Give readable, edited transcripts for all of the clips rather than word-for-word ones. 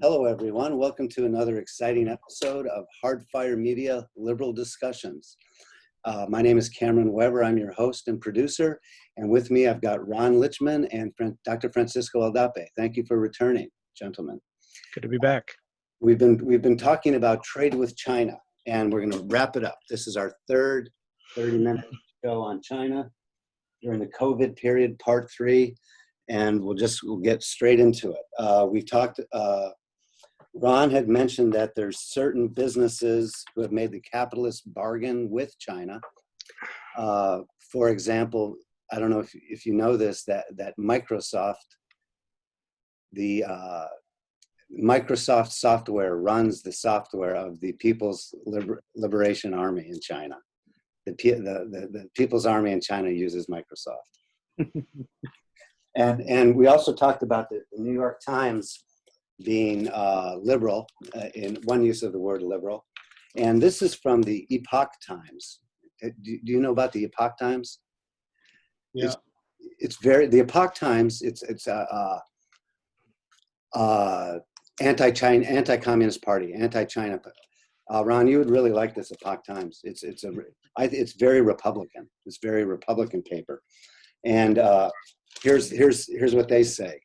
Hello, everyone. Welcome to another exciting episode of Hardfire Media Liberal Discussions. My name is Cameron Weber. I'm your host and producer. And with me, I've got Ron Litchman and Dr. Francisco Aldape. Thank you for returning, gentlemen. Good to be back. We've been talking about trade with China, and we're going to wrap it up. This is our third 30-minute show on China during the COVID period, part 3, and we'll get straight into it. We've talked. Ron had mentioned that there's certain businesses who have made the capitalist bargain with China. For example, I don't know if you know this, that Microsoft, the Microsoft software runs the software of the People's Liberation Army in China. The People's Army in China uses Microsoft. and we also talked about the New York Times being liberal, in one use of the word liberal. And this is from the Epoch Times. Do you know about the Epoch Times? Yeah. The Epoch Times, it's anti-communist party, anti-China. Ron, you would really like this Epoch Times. It's very Republican. It's very Republican paper. And here's what they say.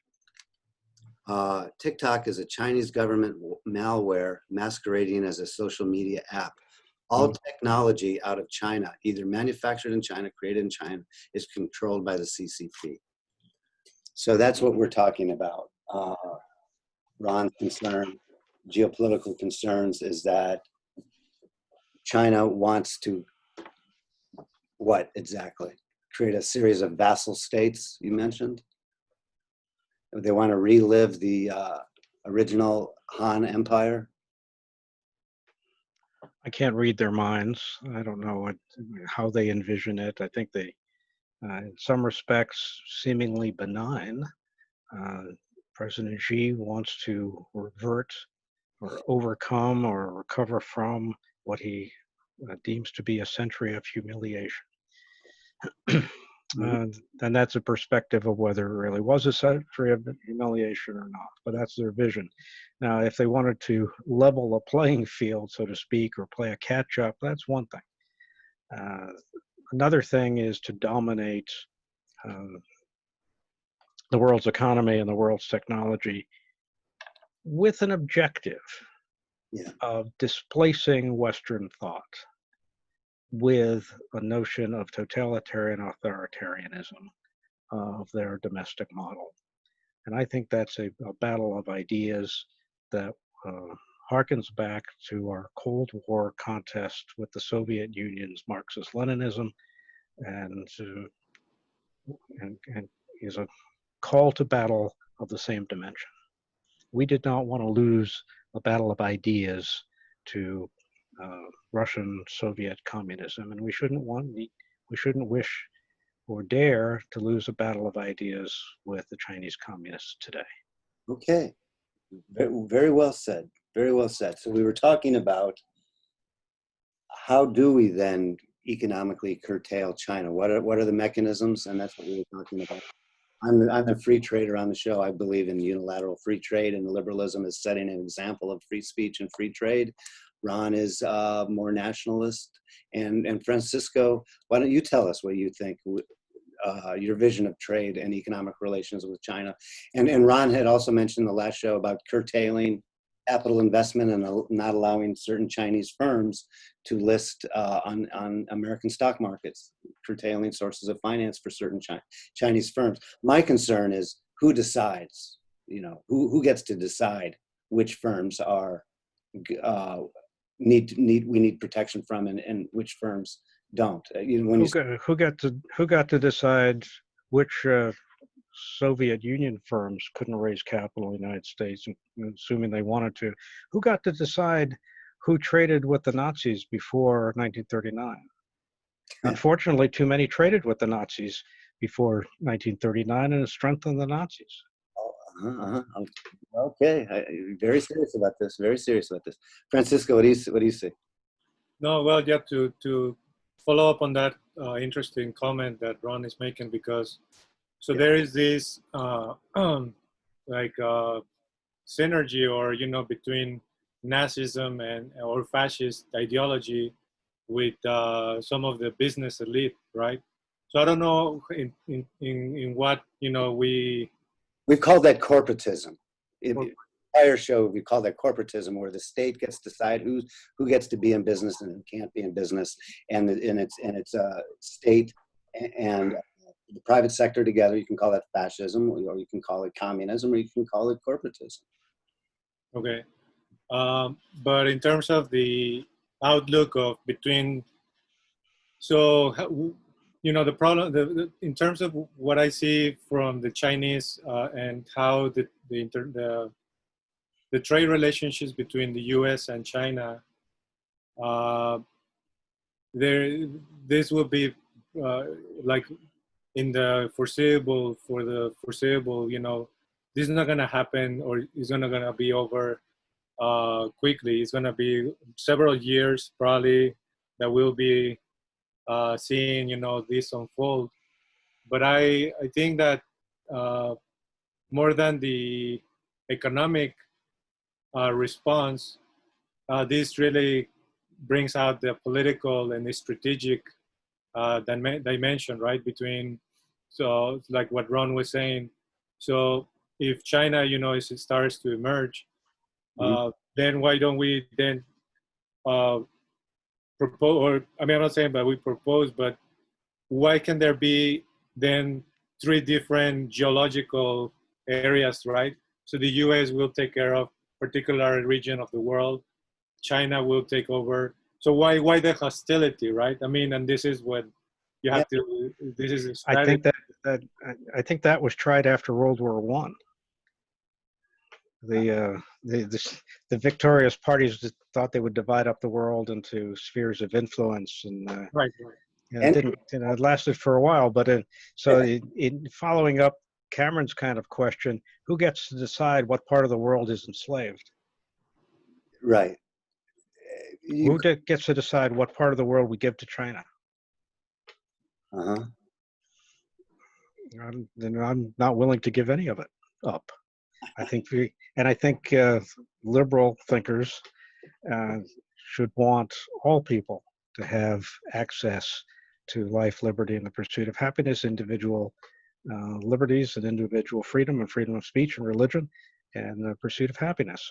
TikTok is a Chinese government malware masquerading as a social media app. All technology out of China, either manufactured in China, created in China, is controlled by the CCP. So that's what we're talking about. Ron's concern, geopolitical concerns, is that China wants to, what exactly? Create a series of vassal states, you mentioned? They want to relive the original Han Empire. I can't read their minds. I don't know how they envision it. I think they, in some respects, seemingly benign. President Xi wants to revert or overcome or recover from what he deems to be a century of humiliation. And that's a perspective of whether it really was a century of humiliation or not, but that's their vision. Now, if they wanted to level a playing field, so to speak, or play a catch-up, that's one thing. Another thing is to dominate the world's economy and the world's technology with an objective of displacing Western thought with a notion of totalitarian authoritarianism of their domestic model. And I think that's a battle of ideas that harkens back to our Cold War contest with the Soviet Union's Marxist-Leninism and is a call to battle of the same dimension. We did not want to lose a battle of ideas to Russian Soviet communism, and we shouldn't wish or dare to lose a battle of ideas with the Chinese communists today. Okay, very well said. Very well said. So we were talking about how do we then economically curtail China? What are the mechanisms? And that's what we were talking about. I'm a free trader on the show. I believe in unilateral free trade, and liberalism is setting an example of free speech and free trade. Ron is more nationalist. And Francisco, why don't you tell us what you think, your vision of trade and economic relations with China? And Ron had also mentioned in the last show about curtailing capital investment and not allowing certain Chinese firms to list on American stock markets, curtailing sources of finance for certain Chinese firms. My concern is who decides, who gets to decide which firms are we need protection from and which firms don't. Who got to decide which Soviet Union firms couldn't raise capital in the United States, assuming they wanted to. Who got to decide who traded with the Nazis before 1939? Unfortunately, too many traded with the Nazis before 1939, and it strengthened the Nazis. Okay, very serious about this. Very serious about this. Francisco, what do you say? No, well, yeah, to follow up on that interesting comment that Ron is making, because there is this synergy, or between Nazism and or fascist ideology with some of the business elite, right? So I don't know in what we've called that corporatism. Prior show, we call that corporatism, where the state gets to decide who gets to be in business and who can't be in business, and it's state and the private sector together. You can call that fascism, or you can call it communism, or you can call it corporatism. Okay, but in terms of the outlook of between, the problem, in terms of what I see from the Chinese and how the trade relationships between the U.S. and China, this will be like in the foreseeable, this is not going to happen, or it's not going to be over quickly. It's going to be several years probably that we'll be seeing this unfold. But I think that more than the economic response, this really brings out the political and the strategic dimension, right? Between, so like what Ron was saying. So if China, it starts to emerge, then why don't we then propose? Or I mean, I'm not saying that we propose, but why can there be then 3 different geological areas, right? So the U.S. will take care of particular region of the world. China will take over. So why the hostility, right? I mean, and this is what you have to. This is a strategy. I think that was tried after World War I. The victorious parties thought they would divide up the world into spheres of influence, and right. It didn't. It lasted for a while, but in following up Cameron's kind of question, who gets to decide what part of the world is enslaved? Right. Who gets to decide what part of the world we give to China? I'm not willing to give any of it up. I think liberal thinkers should want all people to have access to life, liberty, and the pursuit of happiness, individual liberties and individual freedom and freedom of speech and religion, and the pursuit of happiness.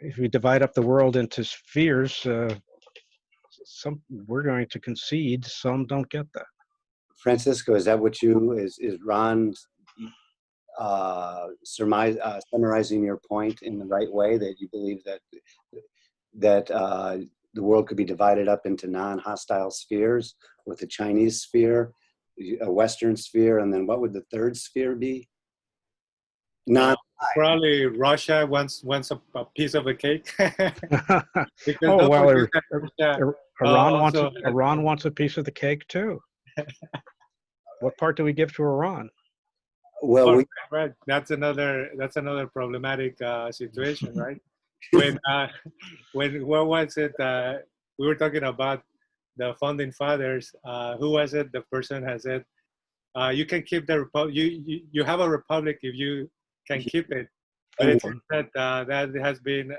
If we divide up the world into spheres, we're going to concede some don't get that. Francisco, is that what is Ron summarizing your point in the right way, that you believe that the world could be divided up into non-hostile spheres, with the Chinese sphere, a Western sphere, and then what would the third sphere be? Probably Russia wants a piece of a cake. Iran wants a piece of the cake too. What part do we give to Iran? Well, right. That's another problematic situation, right? When what was it? We were talking about the founding fathers. Who was it? The person has said, "You can keep the republic. You have a republic if you can keep it." But it's that that has been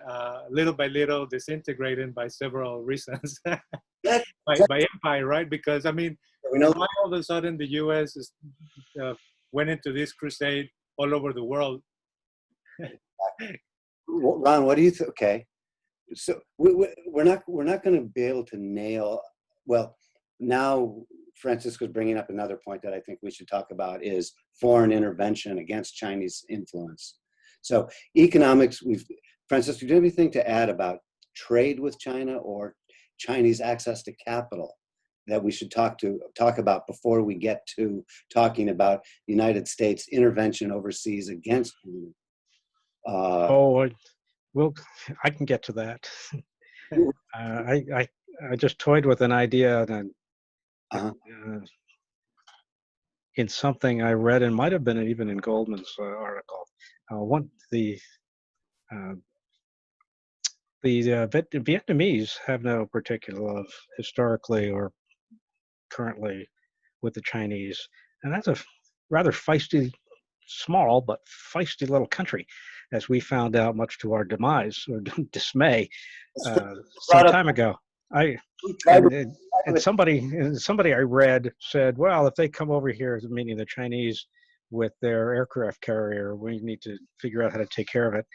little by little disintegrated by several reasons. by empire, right? Because I mean, why all of a sudden the U.S. went into this crusade all over the world? Ron, what do you think? Okay, so we're not going to be able to nail. Well, now Francisco's bringing up another point that I think we should talk about, is foreign intervention against Chinese influence. So economics, Francisco, do you have anything to add about trade with China or Chinese access to capital that we should talk about before we get to talking about United States intervention overseas against China? Well, I can get to that. I just toyed with an idea that in something I read, and might have been even in Goldman's article. The Vietnamese have no particular love historically or currently with the Chinese, and that's a rather feisty, small but feisty little country, as we found out, much to our demise or dismay, some time ago. And somebody I read said, well, if they come over here, meaning the Chinese, with their aircraft carrier, we need to figure out how to take care of it.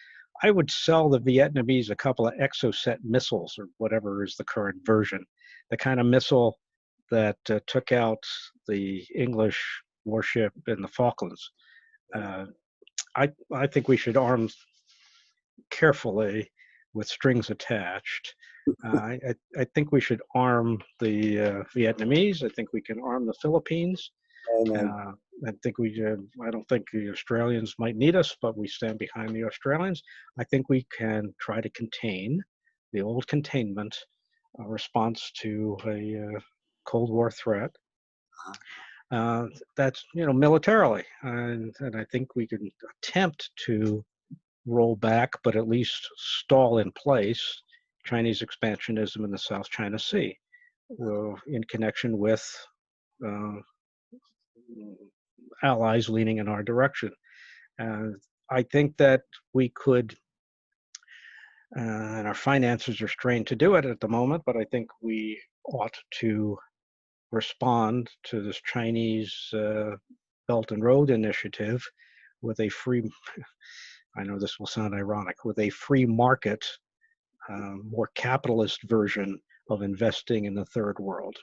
I would sell the Vietnamese a couple of Exocet missiles, or whatever is the current version, the kind of missile that took out the English warship in the Falklands. I think we should arm carefully with strings attached. I think we should arm the Vietnamese. I think we can arm the Philippines. I don't think the Australians might need us, but we stand behind the Australians. I think we can try to contain the old containment response to a Cold War threat. That's, militarily. And I think we can attempt to roll back, but at least stall in place Chinese expansionism in the South China Sea, in connection with allies leaning in our direction. I think that we could, and our finances are strained to do it at the moment, but I think we ought to respond to this Chinese Belt and Road Initiative with a free, I know this will sound ironic, with a free market, more capitalist version of investing in the third world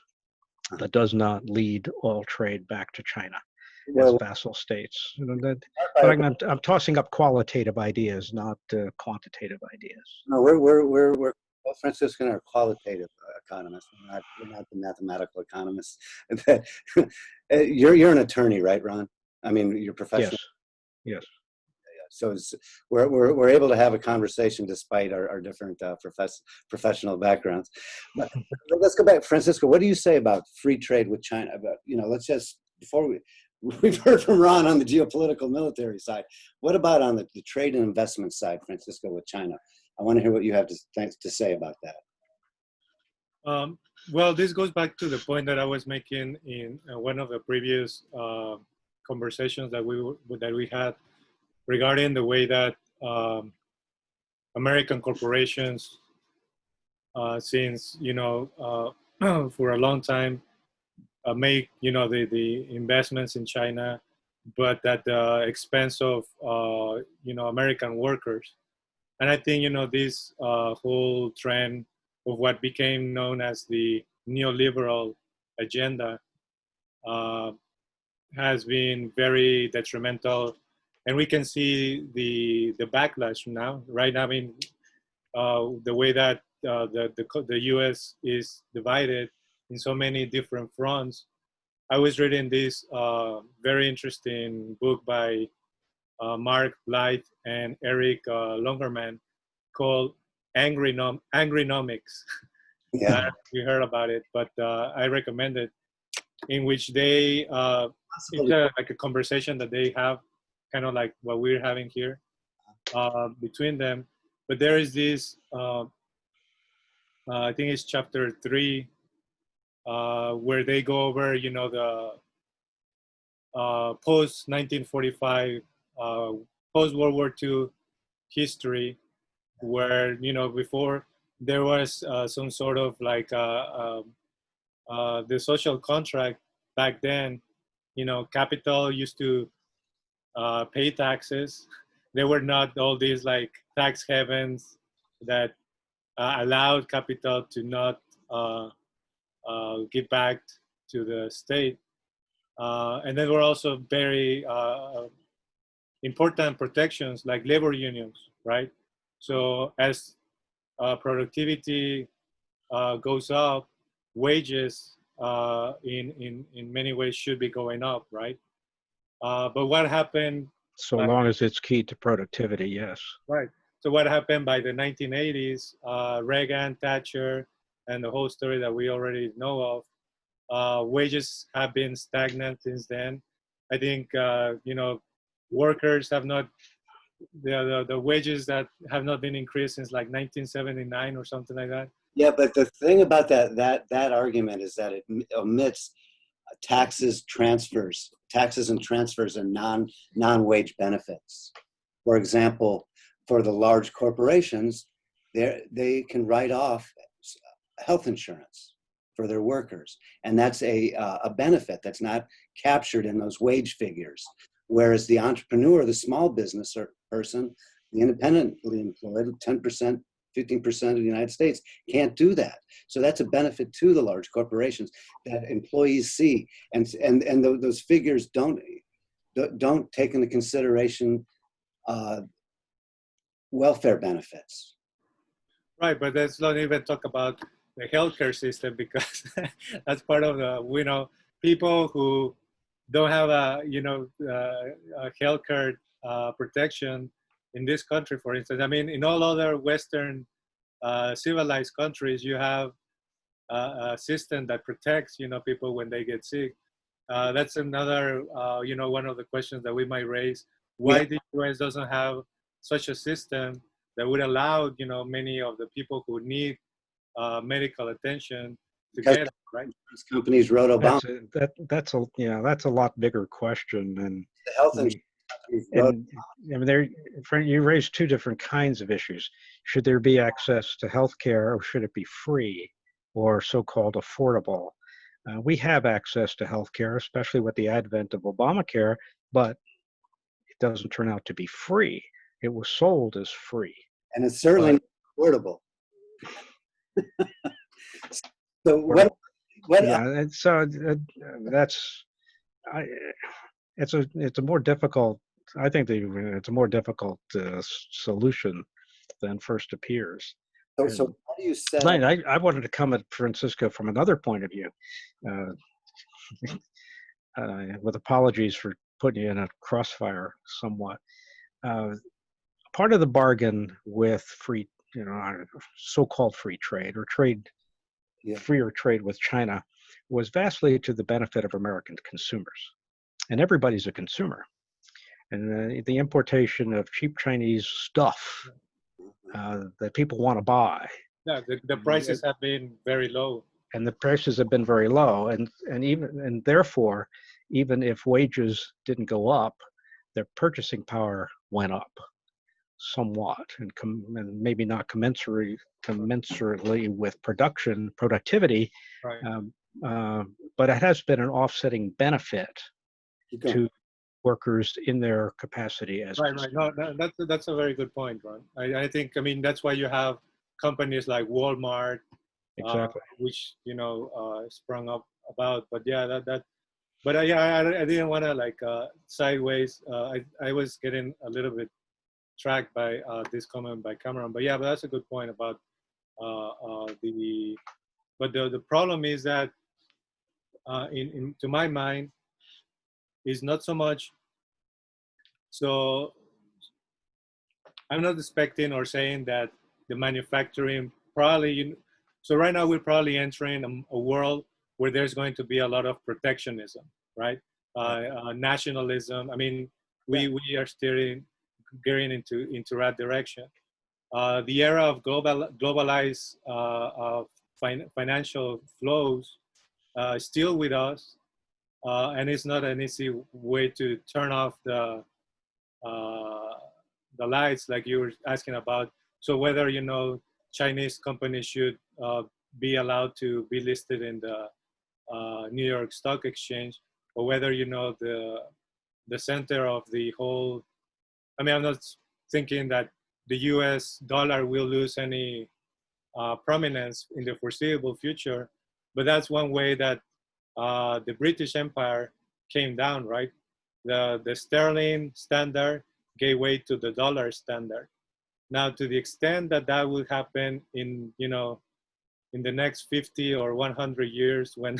that does not lead all trade back to China as vassal states. But I'm tossing up qualitative ideas, not quantitative ideas. No, we're both Francisco and I are qualitative economists. We're not the mathematical economists. You're an attorney, right, Ron? I mean, you're professional. Yes. So we're able to have a conversation despite our different professional backgrounds. But let's go back, Francisco. What do you say about free trade with China? About, let's just, before we've heard from Ron on the geopolitical military side. What about on the trade and investment side, Francisco, with China? I want to hear what you have to say about that. Well, this goes back to the point that I was making in one of the previous conversations that we had regarding the way that American corporations, since for a long time, make the investments in China, but at the expense of American workers. And I think this whole trend of what became known as the Neoliberal Agenda has been very detrimental. And we can see the backlash now, right? I mean, the way that the U.S. is divided in so many different fronts. I was reading this very interesting book by Mark Blythe and Eric Longerman called Angrynomics. Yeah. We heard about it, but I recommend it, in which they it's like a conversation that they have, kind of like what we're having here between them. But there is this, I think it's chapter 3, where they go over, the post-1945, post-World War II history, where, before there was some sort of like the social contract back then, capital used to pay taxes. There were not all these like tax havens that allowed capital to not give back to the state. And there were also very important protections like labor unions, right? So as productivity goes up, wages in many ways should be going up, right? But what happened? So long as it's key to productivity, yes. Right. So what happened by the 1980s? Reagan, Thatcher, and the whole story that we already know of. Wages have been stagnant since then. I think workers have not the wages that have not been increased since like 1979 or something like that. Yeah, but the thing about that argument is that it omits taxes and transfers and non-wage benefits. For example, for the large corporations, they can write off health insurance for their workers, and that's a benefit that's not captured in those wage figures. Whereas the entrepreneur, the small business person, the independently employed, 10%, 15% of the United States can't do that. So that's a benefit to the large corporations that employees see, and those figures don't take into consideration welfare benefits. Right, but let's not even talk about the healthcare system, because that's part of the people who don't have a healthcare protection in this country, for instance. I mean, in all other Western civilized countries, you have a system that protects people when they get sick. That's another one of the questions that we might raise. Why the US doesn't have such a system that would allow many of the people who need medical attention to get it, right? These companies wrote Obama. That's a lot bigger question, and the health insurance and I mean, you raised two different kinds of issues. Should there be access to healthcare, or should it be free or so-called affordable? We have access to healthcare, especially with the advent of Obamacare, but it doesn't turn out to be free. It was sold as free, and it's certainly not affordable. So what? Yeah, so that's it's a more difficult. I think it's a more difficult solution than first appears. So how do you set? I wanted to come at Francisco from another point of view, with apologies for putting you in a crossfire somewhat. Part of the bargain with free, so-called free trade or freer trade with China was vastly to the benefit of American consumers, and everybody's a consumer. And the importation of cheap Chinese stuff that people want to buy. Yeah, the prices have been very low. And the prices have been very low, and therefore, even if wages didn't go up, their purchasing power went up somewhat, and maybe not commensurately with productivity, right. But it has been an offsetting benefit to workers in their capacity as right. No, that's a very good point, Ron. I think, that's why you have companies like Walmart, exactly, which sprung up about. But yeah, But I didn't want to sideways. I was getting a little bit tracked by this comment by Cameron. But that's a good point about the problem is that to my mind is not so much. So I'm not expecting or saying that the manufacturing probably. So right now we're probably entering a world where there's going to be a lot of protectionism, right? Nationalism. We are steering, getting into that direction. The era of globalized financial flows is still with us, and it's not an easy way to turn off the lights, like you were asking about. So whether Chinese companies should be allowed to be listed in the New York Stock Exchange, or whether the center of the whole. I'm not thinking that the U.S. dollar will lose any prominence in the foreseeable future, but that's one way that the British Empire came down, right? The sterling standard gave way to the dollar standard. Now, to the extent that that will happen in the next 50 or 100 years, when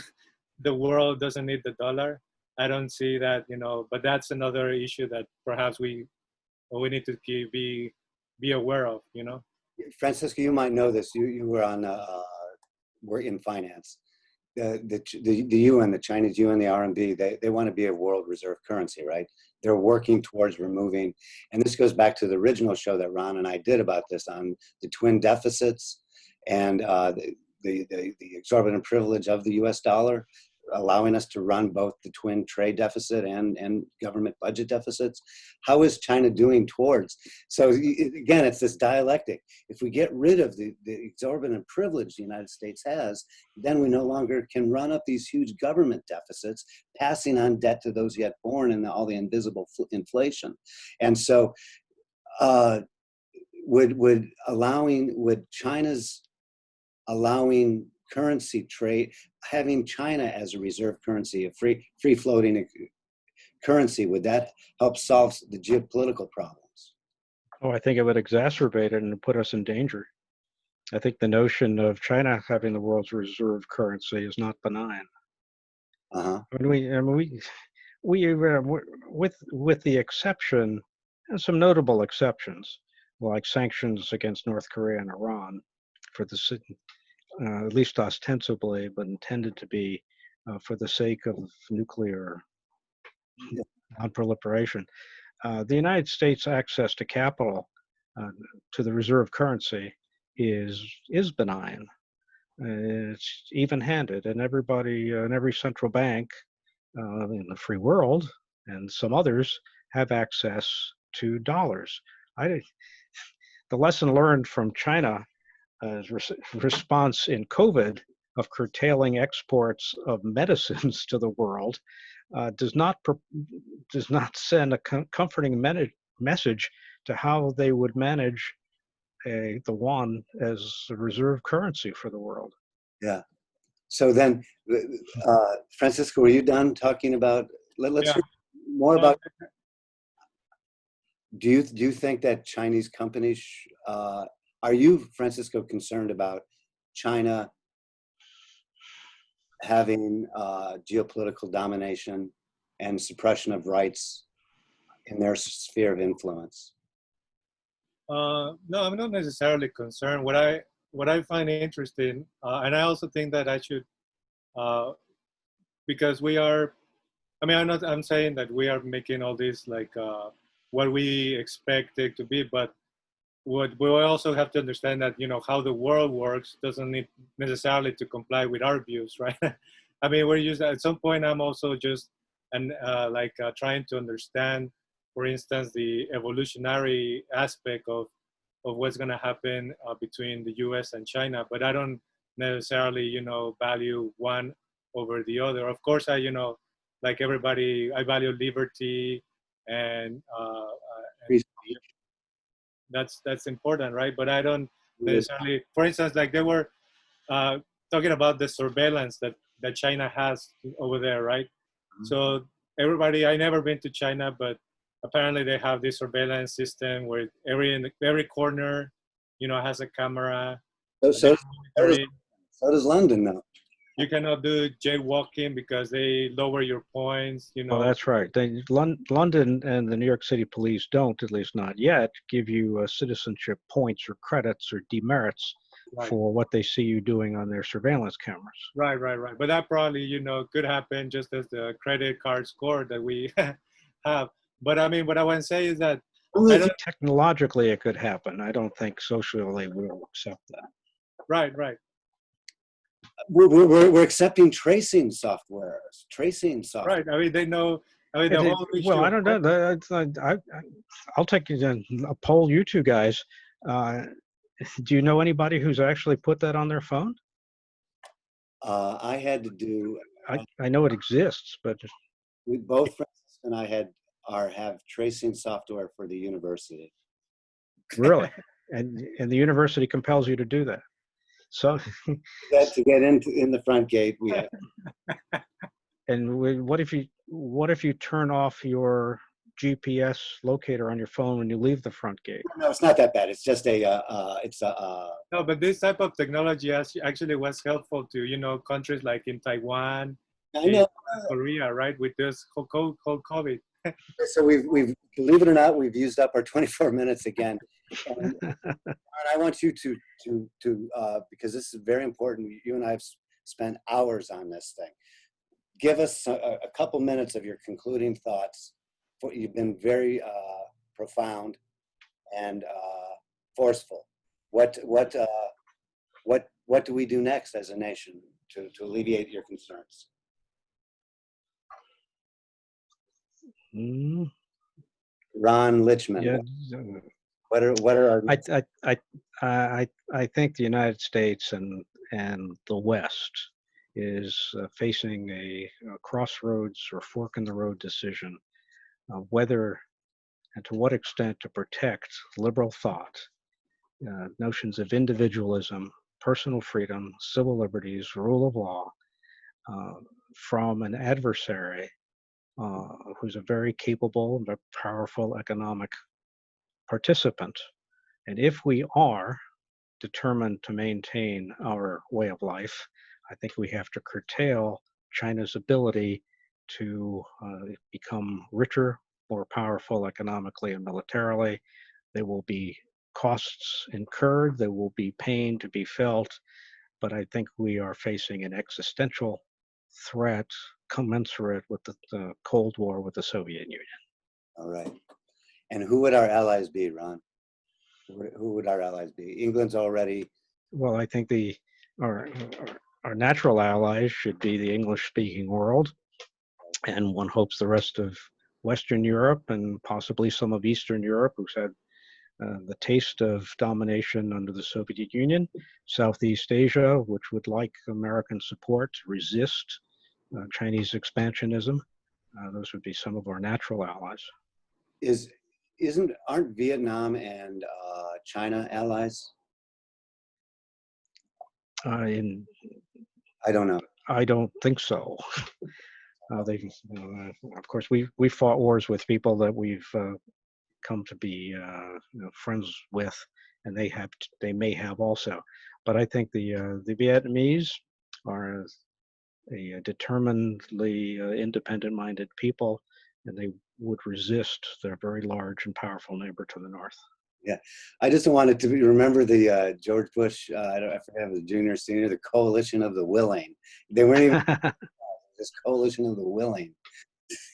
the world doesn't need the dollar. I don't see that, but that's another issue that perhaps we need to be aware of, Francisco, you might know this. You were on were in finance. The UN, the Chinese UN, the RMB, they want to be a world reserve currency, right? They're working towards removing, and this goes back to the original show that Ron and I did about this on the twin deficits and the exorbitant privilege of the US dollar, allowing us to run both the twin trade deficit and government budget deficits. How is China doing towards? So again, it's this dialectic. If we get rid of the exorbitant privilege the United States has, then we no longer can run up these huge government deficits, passing on debt to those yet born and all the invisible inflation. And so would China's allowing currency trade, having China as a reserve currency, a free floating currency, would that help solve the geopolitical problems? Oh, I think it would exacerbate it and put us in danger. I think the notion of China having the world's reserve currency is not benign. Uh-huh. With the exception, and some notable exceptions, like sanctions against North Korea and Iran, for the at least ostensibly, but intended to be for the sake of nuclear non-proliferation. The United States' access to capital, to the reserve currency, is benign. It's even-handed, and everybody, and every central bank in the free world, and some others, have access to dollars. The lesson learned from China response in COVID of curtailing exports of medicines to the world does not send a comforting message to how they would manage the yuan as a reserve currency for the world. Yeah. So then, Francisco, were you done talking about? Let's hear more about. Do you think that Chinese companies? Are you, Francisco, concerned about China having geopolitical domination and suppression of rights in their sphere of influence? No, I'm not necessarily concerned. What I find interesting, and I also think that I should, because we are, I'm saying that we are making all this like what we expect it to be, but what we also have to understand that, how the world works doesn't need necessarily to comply with our views, right? We're just, at some point, I'm also just trying to understand, for instance, the evolutionary aspect of what's going to happen between the US and China, but I don't necessarily, value one over the other. Of course, like everybody, I value liberty and that's important, right? But I don't necessarily, for instance, like they were talking about the surveillance that China has over there, right? Mm-hmm. So everybody, I never been to China, but apparently they have this surveillance system where every corner, has a camera. So does London now. You cannot do jaywalking because they lower your points, Well, that's right. London and the New York City police don't, at least not yet, give you citizenship points or credits or demerits for what they see you doing on their surveillance cameras. Right. But that probably, could happen just as the credit card score that we have. But what I want to say is that technologically it could happen. I don't think socially we'll accept that. Right. We're accepting tracing software. Right. They know. The whole issue. Well, I don't know. I'll take a poll. You two guys. Do you know anybody who's actually put that on their phone? I had to do. I know it exists, but we both, Francis and I, have tracing software for the university. Really, and the university compels you to do that. So to get in the front gate, we have. And what if you turn off your GPS locator on your phone when you leave the front gate? No, it's not that bad. It's just No, but this type of technology actually was helpful to countries like in Taiwan I in know. Korea, right, with this whole COVID. So we've believe it or not, we've used up our 24 minutes again. And I want you to because this is very important. You and I have spent hours on this thing. Give us a couple minutes of your concluding thoughts. You've been very profound and forceful. What do we do next as a nation to alleviate your concerns? Mm, Ron Litchman. yeah, What are our I think the United States and the West is facing a crossroads or fork in the road decision of whether and to what extent to protect liberal thought, notions of individualism, personal freedom, civil liberties, rule of law, uh, from an adversary who's a very capable and very powerful economic participant. And if we are determined to maintain our way of life, I think we have to curtail China's ability to become richer, more powerful economically and militarily. There will be costs incurred, there will be pain to be felt, but I think we are facing an existential threat commensurate with the Cold War with the Soviet Union. all right? And who would our allies be, Ron? Who would our allies be? England's already. Well, I think our, our natural allies should be the English-speaking world, and one hopes the rest of Western Europe and possibly some of Eastern Europe, who's had the taste of domination under the Soviet Union, Southeast Asia, which would like American support to resist Chinese expansionism. Those would be some of our natural allies. Aren't Vietnam and China allies? I don't know. I don't think so. Of course, we fought wars with people that we've come to be friends with, and they may have also. But I think the Vietnamese are a determinedly independent-minded people, and they would resist their very large and powerful neighbor to the north. Yeah, I just wanted to remember the George Bush. I forget if it was junior, senior, the coalition of the willing. They weren't even this coalition of the willing.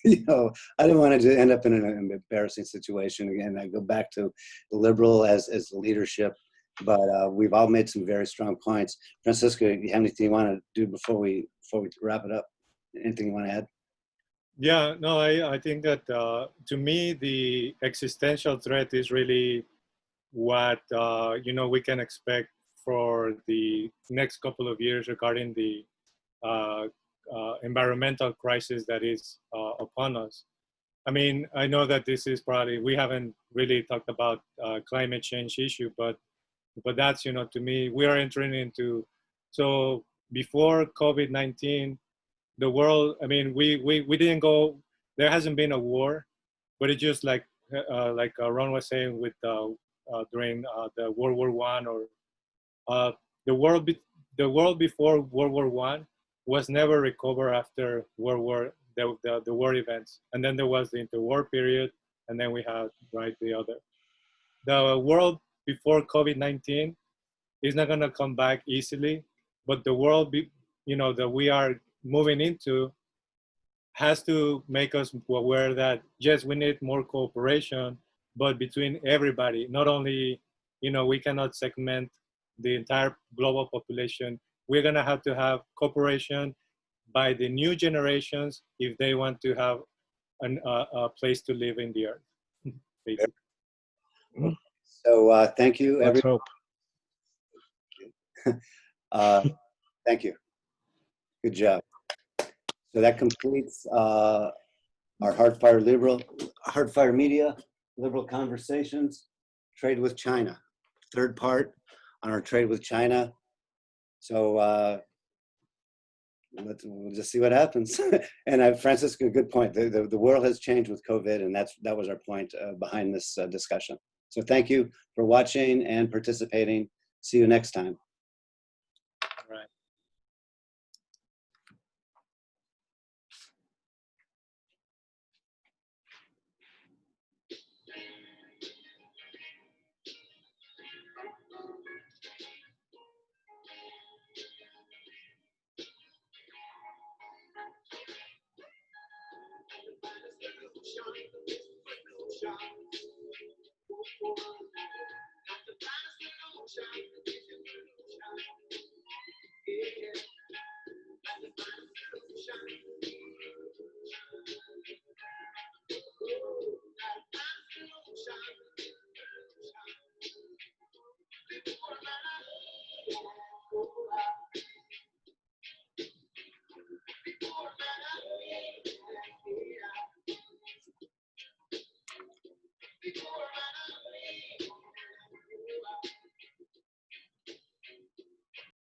I didn't want to end up in an embarrassing situation again. I go back to the liberal as the leadership, but we've all made some very strong points. Francisco, do you have anything you want to do before we wrap it up? Anything you want to add? Yeah, no, I think that to me, the existential threat is really what we can expect for the next couple of years regarding the environmental crisis that is upon us. I mean, I know that this is probably, we haven't really talked about climate change issue, but that's, to me, we are entering into, so before COVID-19, the world, I mean, we didn't go, there hasn't been a war, but it's just like Ron was saying with during the World War I, or the world before World War I was never recovered after the war events, and then there was the interwar period, and then we had the world before COVID-19 is not gonna come back easily, but the world that we are moving into has to make us aware that yes, we need more cooperation, but between everybody, not only, we cannot segment the entire global population. We're gonna have to have cooperation by the new generations if they want to have a place to live in the earth, basically. So thank you, Let's hope. Thank you. Good job. So that completes our Hardfire Media, Liberal Conversations, Trade with China. Third part on our trade with China. So we'll just see what happens. And Francisco, good point. The world has changed with COVID, and that was our point behind this discussion. So thank you for watching and participating. See you next time. All right.